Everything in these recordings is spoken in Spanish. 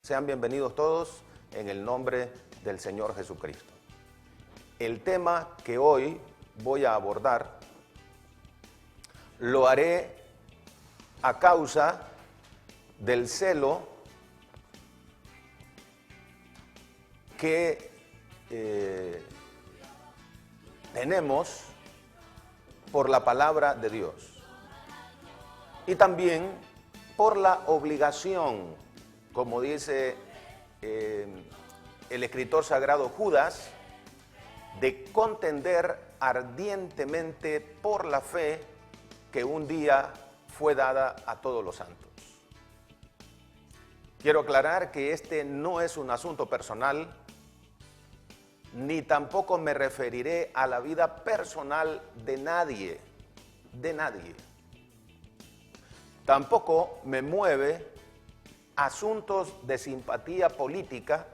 Sean bienvenidos todos en el nombre del Señor Jesucristo. El tema que hoy voy a abordar lo haré a causa del celo que tenemos por la palabra de Dios y también por la obligación, como dice el escritor sagrado Judas, de contender ardientemente por la fe que un día fue dada a todos los santos. Quiero aclarar que este no es un asunto personal, ni tampoco me referiré a la vida personal de nadie, Tampoco me mueve asuntos de simpatía política,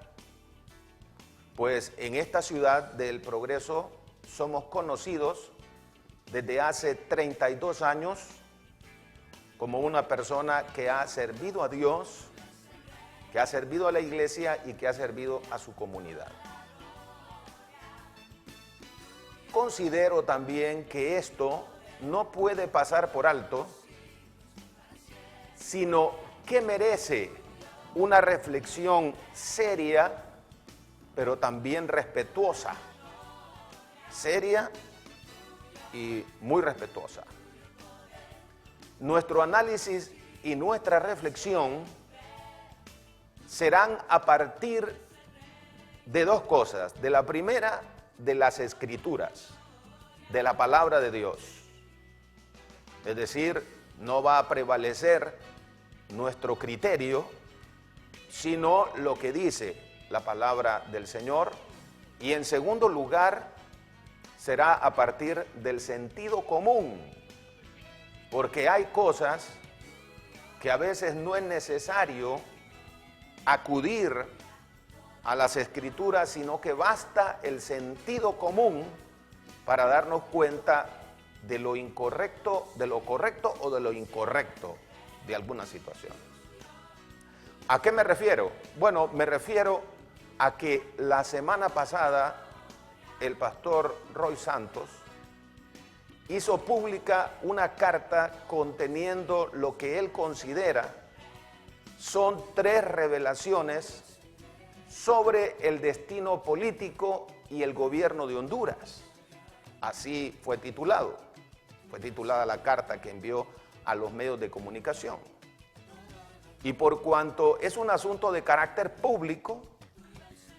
pues en esta ciudad del Progreso somos conocidos desde hace 32 años como una persona que ha servido a Dios, que ha servido a la iglesia y que ha servido a su comunidad. Considero también que esto no puede pasar por alto, sino que merece una reflexión seria, pero también respetuosa. Seria y muy respetuosa. Nuestro análisis y nuestra reflexión serán a partir de dos cosas. De la primera, de las Escrituras, de la palabra de Dios. Es decir, no va a prevalecer nuestro criterio, sino lo que dice la palabra del Señor. Y en segundo lugar, será a partir del sentido común, porque hay cosas que a veces no es necesario acudir a las Escrituras, sino que basta el sentido común para darnos cuenta de lo incorrecto, de lo correcto o de lo incorrecto de alguna situación. ¿A qué me refiero? Bueno, me refiero a que la semana pasada el pastor Roy Santos hizo pública una carta conteniendo lo que él considera son 3 revelaciones sobre el destino político y el gobierno de Honduras. Así fue titulada la carta que envió a los medios de comunicación. Y por cuanto es un asunto de carácter público,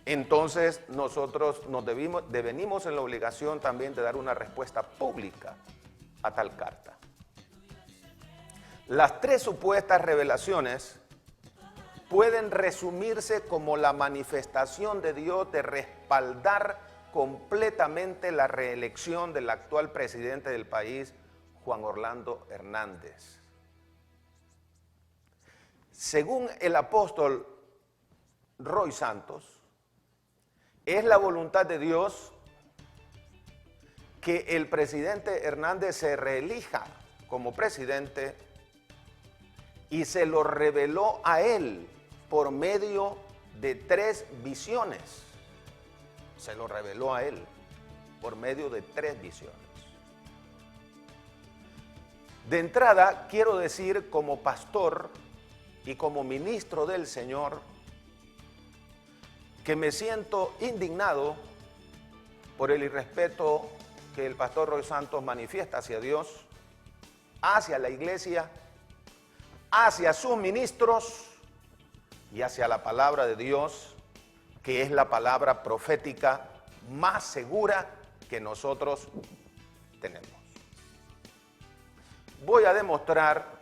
entonces nosotros nos devenimos en la obligación también de dar una respuesta pública a tal carta. Las 3 supuestas revelaciones pueden resumirse como la manifestación de Dios de respaldar completamente la reelección del actual presidente del país, Juan Orlando Hernández. Según el apóstol Roy Santos, es la voluntad de Dios que el presidente Hernández se reelija como presidente y se lo reveló a él por medio de 3 visiones. Se lo reveló a él por medio de 3 visiones. De entrada, quiero decir como pastor y como ministro del Señor que me siento indignado por el irrespeto que el pastor Roy Santos manifiesta hacia Dios, hacia la iglesia, hacia sus ministros y hacia la palabra de Dios, que es la palabra profética más segura que nosotros tenemos. Voy a demostrar,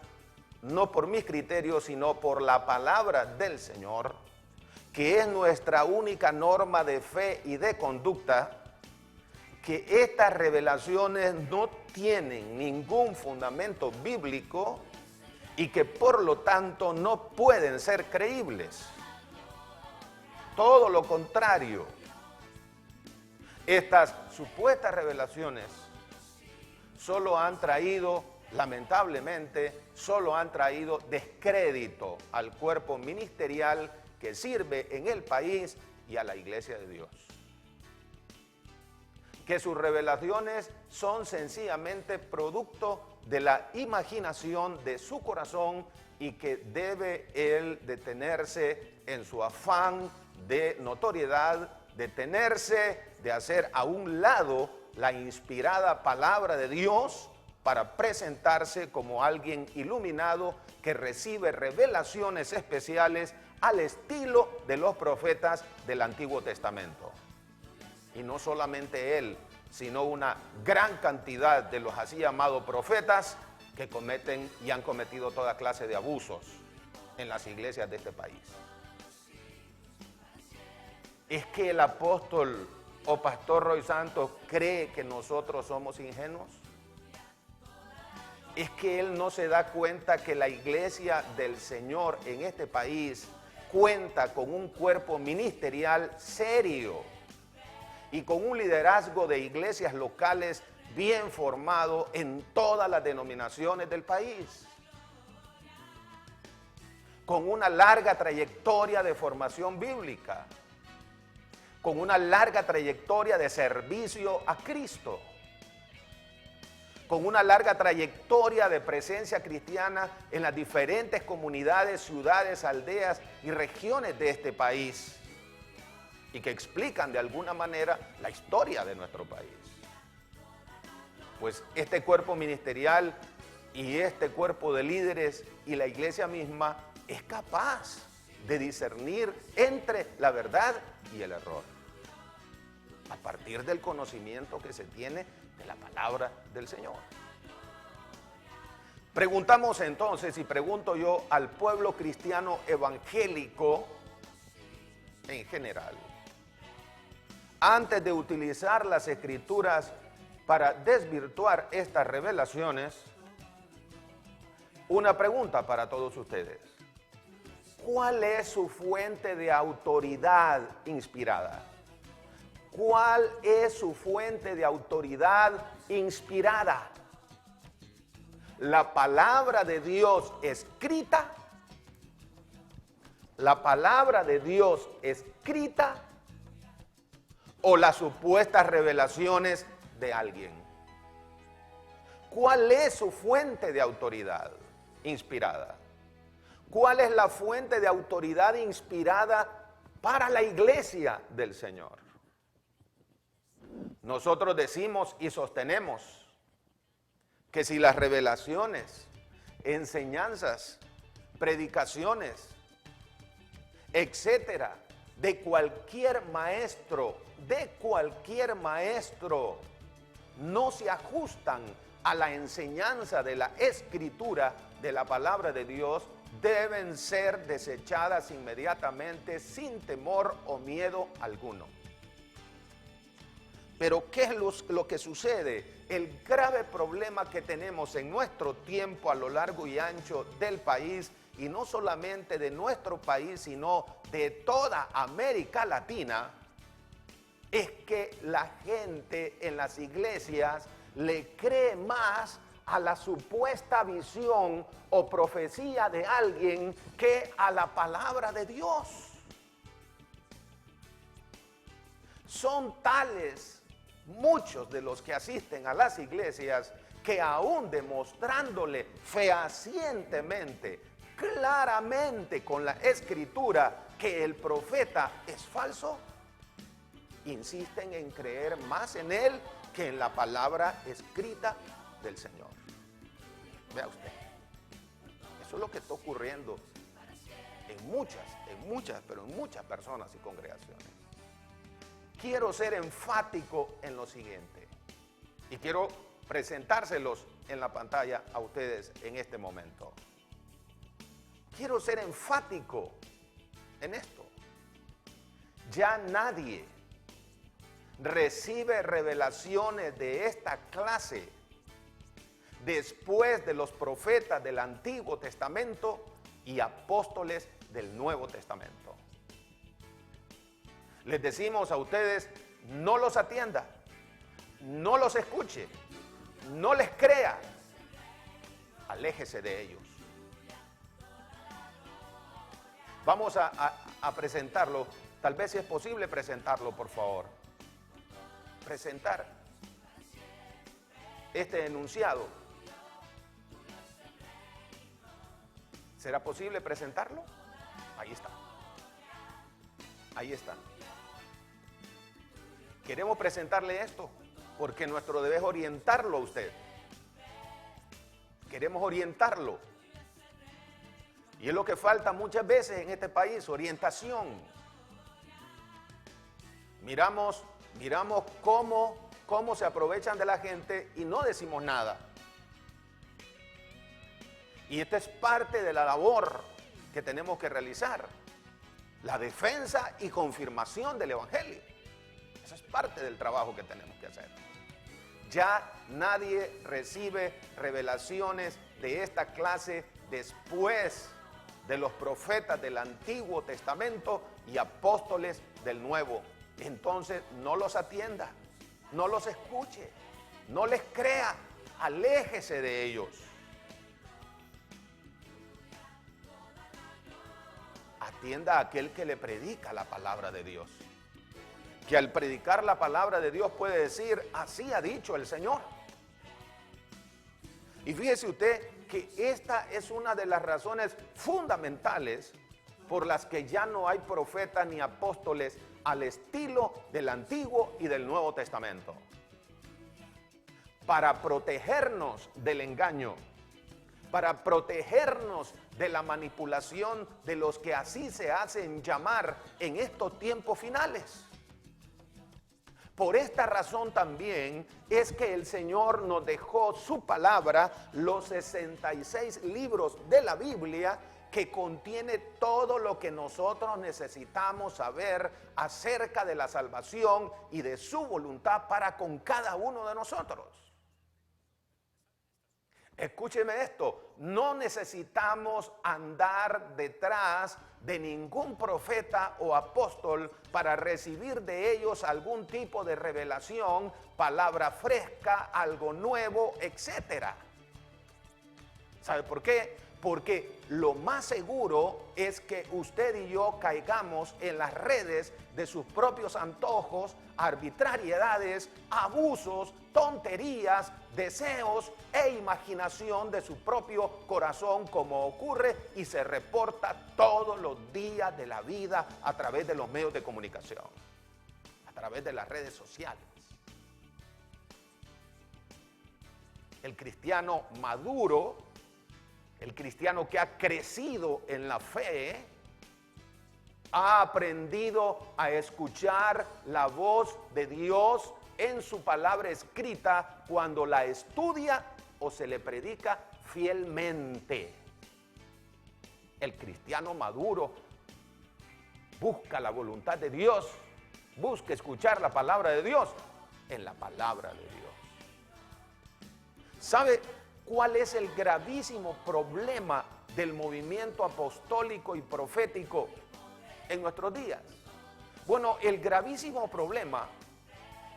no por mis criterios, sino por la palabra del Señor, que es nuestra única norma de fe y de conducta, que estas revelaciones no tienen ningún fundamento bíblico y que por lo tanto no pueden ser creíbles. Todo lo contrario, estas supuestas revelaciones solo han traído, lamentablemente, solo han traído descrédito al cuerpo ministerial que sirve en el país y a la iglesia de Dios. Que sus revelaciones son sencillamente producto de la imaginación de su corazón y que debe él detenerse en su afán de notoriedad, detenerse de hacer a un lado la inspirada palabra de Dios para presentarse como alguien iluminado que recibe revelaciones especiales al estilo de los profetas del Antiguo Testamento. Y no solamente él, sino una gran cantidad de los así llamados profetas que cometen y han cometido toda clase de abusos en las iglesias de este país. ¿Es que el apóstol o pastor Roy Santos cree que nosotros somos ingenuos? ¿Es que él no se da cuenta que la iglesia del Señor en este país cuenta con un cuerpo ministerial serio y con un liderazgo de iglesias locales bien formado en todas las denominaciones del país? Con una larga trayectoria de formación bíblica, con una larga trayectoria de servicio a Cristo, con una larga trayectoria de presencia cristiana en las diferentes comunidades, ciudades, aldeas y regiones de este país, y que explican de alguna manera la historia de nuestro país. Pues este cuerpo ministerial y este cuerpo de líderes y la iglesia misma es capaz de discernir entre la verdad y el error, a partir del conocimiento que se tiene de la palabra del Señor. Preguntamos entonces, y pregunto yo al pueblo cristiano evangélico en general, antes de utilizar las escrituras para desvirtuar estas revelaciones, una pregunta para todos ustedes. ¿Cuál es su fuente de autoridad inspirada? ¿Cuál es su fuente de autoridad inspirada? ¿La palabra de Dios escrita? ¿La palabra de Dios escrita? ¿O las supuestas revelaciones de alguien? ¿Cuál es su fuente de autoridad inspirada? ¿Cuál es la fuente de autoridad inspirada para la iglesia del Señor? Nosotros decimos y sostenemos que si las revelaciones, enseñanzas, predicaciones, etcétera, de cualquier maestro, no se ajustan a la enseñanza de la Escritura, de la palabra de Dios, deben ser desechadas inmediatamente sin temor o miedo alguno. Pero ¿qué es lo que sucede? El grave problema que tenemos en nuestro tiempo a lo largo y ancho del país, y no solamente de nuestro país, sino de toda América Latina, es que la gente en las iglesias le cree más a la supuesta visión o profecía de alguien que a la palabra de Dios. Son tales muchos de los que asisten a las iglesias que aún demostrándole fehacientemente, claramente con la Escritura que el profeta es falso, insisten en creer más en él que en la palabra escrita del Señor. Vea usted, eso es lo que está ocurriendo en muchas personas y congregaciones. Quiero ser enfático en lo siguiente y quiero presentárselos en la pantalla a ustedes en este momento. Quiero ser enfático en esto. Ya nadie recibe revelaciones de esta clase después de los profetas del Antiguo Testamento y apóstoles del Nuevo Testamento. Les decimos a ustedes, no los atienda, no los escuche, no les crea, aléjese de ellos. Vamos a presentarlo. Tal vez si es posible presentarlo, por favor. Presentar este enunciado. ¿Será posible presentarlo? Ahí está. Ahí está. Queremos presentarle esto porque nuestro deber es orientarlo a usted. Queremos orientarlo. Y es lo que falta muchas veces en este país, orientación. Miramos cómo se aprovechan de la gente y no decimos nada. Y esta es parte de la labor que tenemos que realizar. La defensa y confirmación del Evangelio. Eso es parte del trabajo que tenemos que hacer. Ya nadie recibe revelaciones de esta clase después de los profetas del Antiguo Testamento y apóstoles del Nuevo. Entonces no los atienda, no los escuche, no les crea, aléjese de ellos. Atienda a aquel que le predica la palabra de Dios. Que al predicar la palabra de Dios puede decir, así ha dicho el Señor. Y fíjese usted que esta es una de las razones fundamentales por las que ya no hay profetas ni apóstoles al estilo del Antiguo y del Nuevo Testamento. Para protegernos del engaño, para protegernos de la manipulación de los que así se hacen llamar en estos tiempos finales. Por esta razón también es que el Señor nos dejó su palabra, los 66 libros de la Biblia, que contiene todo lo que nosotros necesitamos saber acerca de la salvación y de su voluntad para con cada uno de nosotros. Escúcheme esto, no necesitamos andar detrás de ningún profeta o apóstol para recibir de ellos algún tipo de revelación, palabra fresca, algo nuevo, etc. ¿Sabe por qué? Porque lo más seguro es que usted y yo caigamos en las redes de sus propios antojos, arbitrariedades, abusos, tonterías, deseos e imaginación de su propio corazón, como ocurre y se reporta todos los días de la vida a través de los medios de comunicación, a través de las redes sociales. El cristiano maduro, el cristiano que ha crecido en la fe, ha aprendido a escuchar la voz de Dios en su palabra escrita cuando la estudia o se le predica fielmente. El cristiano maduro busca la voluntad de Dios, busca escuchar la palabra de Dios en la palabra de Dios. ¿Sabe cuál es el gravísimo problema del movimiento apostólico y profético en nuestros días? Bueno, el gravísimo problema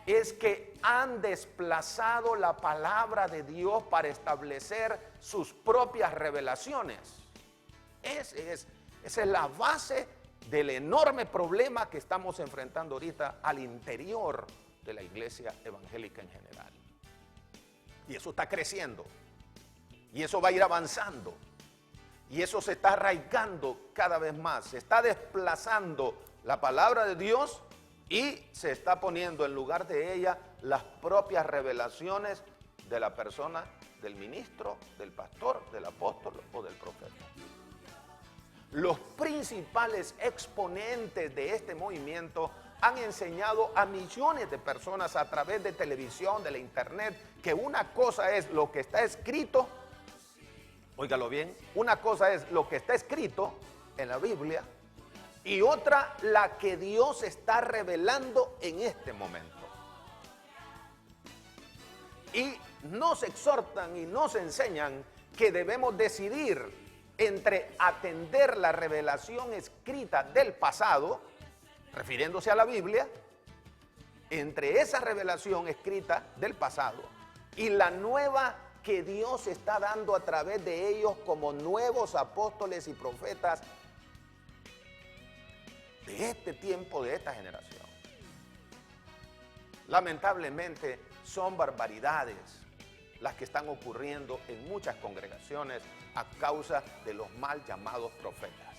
es que han desplazado la palabra de Dios para establecer sus propias revelaciones. Esa es la base del enorme problema que estamos enfrentando ahorita al interior de la iglesia evangélica en general. Y eso está creciendo. Y eso va a ir avanzando. Y eso se está arraigando cada vez más. Se está desplazando la palabra de Dios y se está poniendo en lugar de ella las propias revelaciones de la persona, del ministro, del pastor, del apóstol o del profeta. Los principales exponentes de este movimiento han enseñado a millones de personas a través de televisión, de la internet, que una cosa es lo que está escrito. Óigalo bien, una cosa es lo que está escrito en la Biblia y otra la que Dios está revelando en este momento. Y nos exhortan y nos enseñan que debemos decidir entre atender la revelación escrita del pasado, refiriéndose a la Biblia, entre esa revelación escrita del pasado y la nueva que Dios está dando a través de ellos como nuevos apóstoles y profetas de este tiempo, de esta generación. Lamentablemente son barbaridades las que están ocurriendo en muchas congregaciones a causa de los mal llamados profetas.